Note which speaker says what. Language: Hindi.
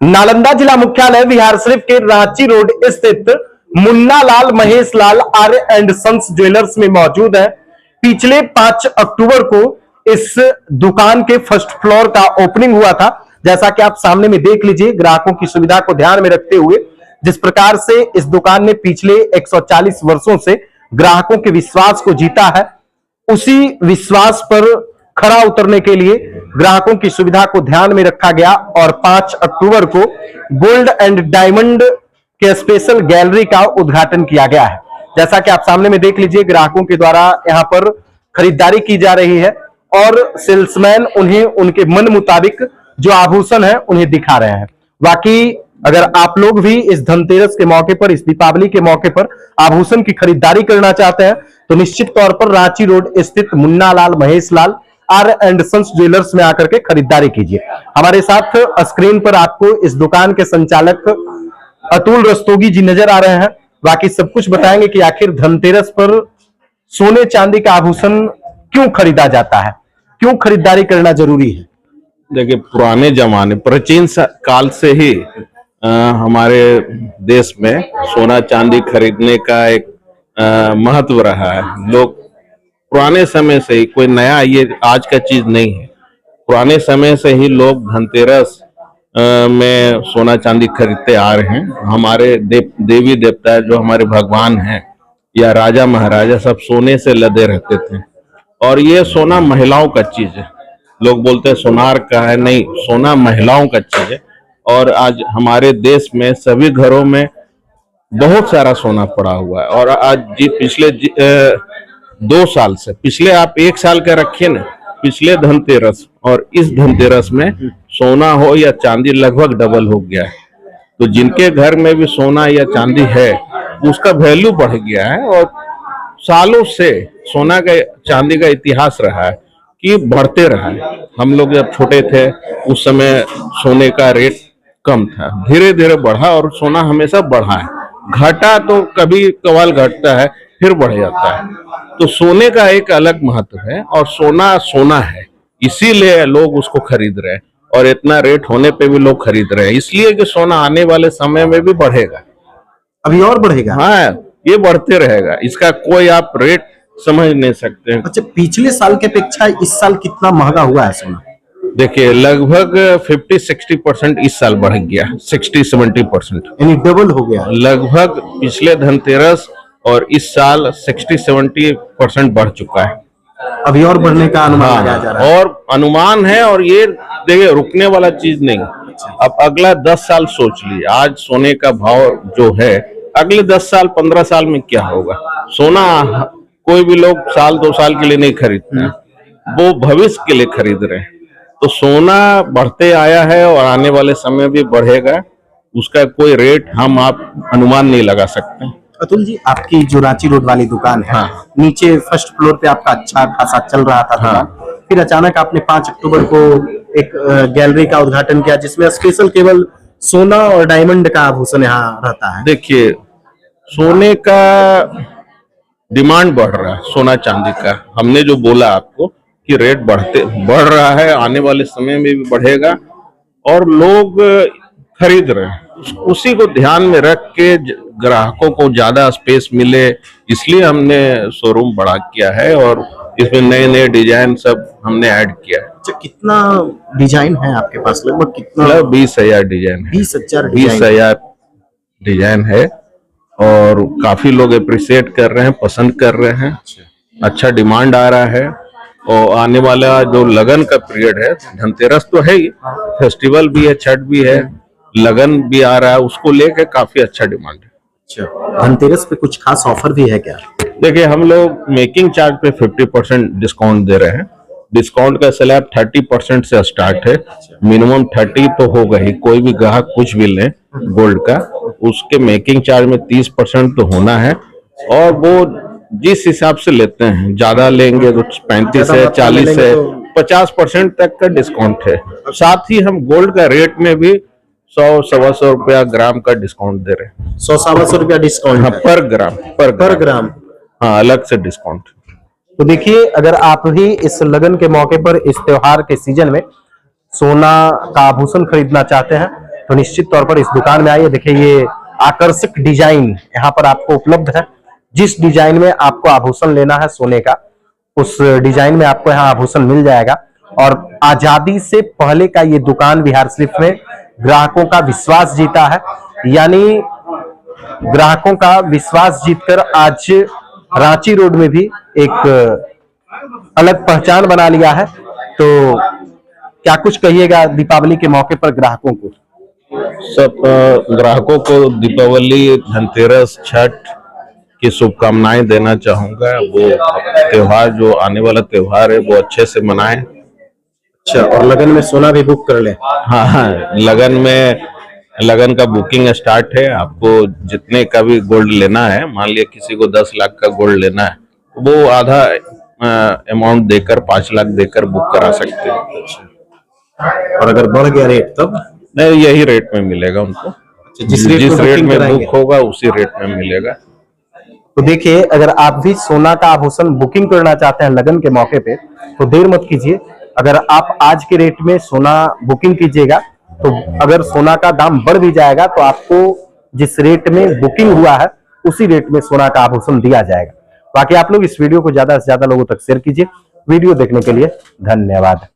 Speaker 1: नालंदा जिला मुख्यालय बिहारशरीफ के रांची रोड स्थित मुन्ना लाल महेश लाल आर्य एंड सन्स ज्वेलर्स में मौजूद है। पिछले 5 अक्टूबर को इस दुकान के फर्स्ट फ्लोर का ओपनिंग हुआ था। जैसा कि आप सामने में देख लीजिए, ग्राहकों की सुविधा को ध्यान में रखते हुए जिस प्रकार से इस दुकान ने पिछले 140 वर्षों से ग्राहकों के विश्वास को जीता है, उसी विश्वास पर खरा उतरने के लिए ग्राहकों की सुविधा को ध्यान में रखा गया और 5 अक्टूबर को गोल्ड एंड डायमंड के स्पेशल गैलरी का उद्घाटन किया गया है। जैसा कि आप सामने में देख लीजिए, ग्राहकों के द्वारा यहां पर खरीदारी की जा रही है और सेल्समैन उन्हें उनके मन मुताबिक जो आभूषण है उन्हें दिखा रहे हैं। वाकई अगर आप लोग भी इस धनतेरस के मौके पर, इस दीपावली के मौके पर आभूषण की खरीदारी करना चाहते हैं तो निश्चित तौर पर रांची रोड स्थित मुन्ना लाल महेश लाल आर्य एंड सन्स ज्वेलर्स में आकर के खरीदारी कीजिए। हमारे साथ स्क्रीन पर आपको इस दुकान के संचालक अतुल रस्तोगी जी नजर आ रहे हैं। बाकी सब कुछ बताएंगे कि आखिर धनतेरस पर सोने चांदी का आभूषण क्यों खरीदा जाता है, क्यों खरीदारी करना जरूरी है।
Speaker 2: देखिए, पुराने जमाने प्राचीन काल से ही हमारे देश में सोना चांदी खरीदने का एक महत्व रहा है। लोग पुराने समय से ही, कोई नया ये आज का चीज नहीं है, पुराने समय से ही लोग धनतेरस में सोना चांदी खरीदते आ रहे हैं। हमारे देवी देवता जो हमारे भगवान हैं या राजा महाराजा सब सोने से लदे रहते थे और ये सोना महिलाओं का चीज है। लोग बोलते हैं सोनार का है, नहीं, सोना महिलाओं का चीज है। और आज हमारे देश में सभी घरों में बहुत सारा सोना पड़ा हुआ है। और आज पिछले 2 साल से, पिछले आप 1 साल का रखिए ना, पिछले धनतेरस और इस धनतेरस में सोना हो या चांदी लगभग डबल हो गया है। तो जिनके घर में भी सोना या चांदी है उसका वैल्यू बढ़ गया है। और सालों से सोना का चांदी का इतिहास रहा है कि बढ़ते रहा है। हम लोग जब छोटे थे उस समय सोने का रेट कम था, धीरे धीरे बढ़ा और सोना हमेशा बढ़ा है। घटा तो कभी कभार घटता है, फिर बढ़ जाता है। तो सोने का एक अलग महत्व है और सोना सोना है, इसीलिए लोग उसको खरीद रहे हैं और इतना रेट होने पे भी लोग खरीद रहे हैं, इसलिए कि सोना आने वाले समय में भी बढ़ेगा,
Speaker 1: अभी और बढ़ेगा।
Speaker 2: हाँ, ये बढ़ते रहेगा, इसका कोई आप रेट समझ नहीं सकते हैं।
Speaker 1: अच्छा, पिछले साल की अपेक्षा इस साल कितना महंगा हुआ है सोना?
Speaker 2: देखिए, लगभग 50-60% इस साल बढ़ गया, 60-70%,
Speaker 1: यानी डबल हो गया
Speaker 2: लगभग। पिछले धनतेरस और इस साल 60-70% बढ़ चुका है।
Speaker 1: अभी और बढ़ने का अनुमान लगाया जा रहा है।
Speaker 2: और अनुमान है, और ये देखिए रुकने वाला चीज नहीं। अब अगला 10 साल सोच लीजिए, आज सोने का भाव जो है, अगले 10 साल 15 साल में क्या होगा। सोना कोई भी लोग साल 2 साल के लिए नहीं खरीदते हैं, वो भविष्य के लिए खरीद रहे हैं। तो सोना बढ़ते आया है और आने वाले समय भी बढ़ेगा, उसका कोई रेट हम आप अनुमान नहीं लगा सकते।
Speaker 1: अतुल जी, आपकी जो रांची रोड वाली दुकान है,
Speaker 2: हाँ।
Speaker 1: नीचे फर्स्ट फ्लोर पे आपका अच्छा खासा चल रहा था दुकान, फिर अचानक आपने 5 अक्टूबर को एक गैलरी का उद्घाटन किया जिसमें स्पेशल केवल सोना और डायमंड का आभूषण यहाँ रहता है।
Speaker 2: देखिए, सोने का डिमांड बढ़ रहा है, सोना चांदी का। हमने जो बोला आपको कि रेट बढ़ रहा है, आने वाले समय में भी बढ़ेगा और लोग खरीद रहे हैं। उसी को ध्यान में रख के ग्राहकों को ज्यादा स्पेस मिले, इसलिए हमने शोरूम बड़ा किया है और इसमें नए नए डिजाइन सब हमने ऐड किया है।
Speaker 1: अच्छा, कितना डिजाइन है आपके पास? लगभग कितना?
Speaker 2: 20,000 डिजाइन है।
Speaker 1: 20,000
Speaker 2: डिजाइन है और काफी लोग अप्रिशिएट कर रहे हैं, पसंद कर रहे हैं, अच्छा डिमांड आ रहा है। और आने वाला जो लगन का पीरियड है, धनतेरस तो है ही, फेस्टिवल भी है, छठ भी है, लगन भी आ रहा है, उसको लेके काफी अच्छा डिमांड है।
Speaker 1: अच्छा, धनतेरस पे कुछ खास ऑफर भी है क्या?
Speaker 2: देखिए, हम लोग मेकिंग चार्ज पे 50% डिस्काउंट दे रहे हैं। डिस्काउंट का स्लैब 30% से स्टार्ट है, मिनिमम 30 तो होगा ही। कोई भी ग्राहक कुछ भी ले गोल्ड का, उसके मेकिंग चार्ज में 30% तो होना है। और वो जिस हिसाब से लेते हैं, ज्यादा लेंगे तो 35 से 40 से 50% तक का डिस्काउंट है। साथ ही हम गोल्ड का रेट में भी 100-125 रुपया ग्राम का डिस्काउंट दे रहे हैं।
Speaker 1: 100-125 रुपया डिस्काउंट?
Speaker 2: हाँ, पर ग्राम। हाँ, अलग से डिस्काउंट।
Speaker 1: तो देखिए, अगर आप भी इस लगन के मौके पर, इस त्योहार के सीजन में सोना का आभूषण खरीदना चाहते हैं तो निश्चित तौर पर इस दुकान में आइए। देखिए ये आकर्षक डिजाइन यहाँ पर आपको उपलब्ध है। जिस डिजाइन में आपको आभूषण लेना है सोने का, उस डिजाइन में आपको यहाँ आभूषण मिल जाएगा। और आजादी से पहले का ये दुकान बिहार शरीफ में ग्राहकों का विश्वास जीता है, यानी ग्राहकों का विश्वास जीतकर आज रांची रोड में भी एक अलग पहचान बना लिया है। तो क्या कुछ कहिएगा दीपावली के मौके पर ग्राहकों को?
Speaker 2: सब ग्राहकों को दीपावली, धनतेरस, छठ की शुभकामनाएं देना चाहूंगा। वो त्योहार, जो आने वाला त्योहार है, वो अच्छे से मनाएं।
Speaker 1: अच्छा, और लगन में सोना भी बुक कर ले?
Speaker 2: हाँ, लगन का बुकिंग स्टार्ट है। आपको जितने का भी गोल्ड लेना है, मान लिया किसी को 10 लाख का गोल्ड लेना है, वो आधा अमाउंट देकर 5 लाख देकर बुक करा सकते हैं।
Speaker 1: और अगर बढ़ गया रेट तब?
Speaker 2: नहीं, यही रेट में मिलेगा उनको। जिस रेट में बुक होगा उसी रेट में मिलेगा।
Speaker 1: तो देखिए, अगर आप भी सोना का आभूषण बुकिंग करना चाहते हैं लगन के मौके पे, तो देर मत कीजिए। अगर आप आज के रेट में सोना बुकिंग कीजिएगा, तो अगर सोना का दाम बढ़ भी जाएगा तो आपको जिस रेट में बुकिंग हुआ है उसी रेट में सोना का आभूषण दिया जाएगा। बाकी आप लोग इस वीडियो को ज्यादा से ज्यादा लोगों तक शेयर कीजिए। वीडियो देखने के लिए धन्यवाद।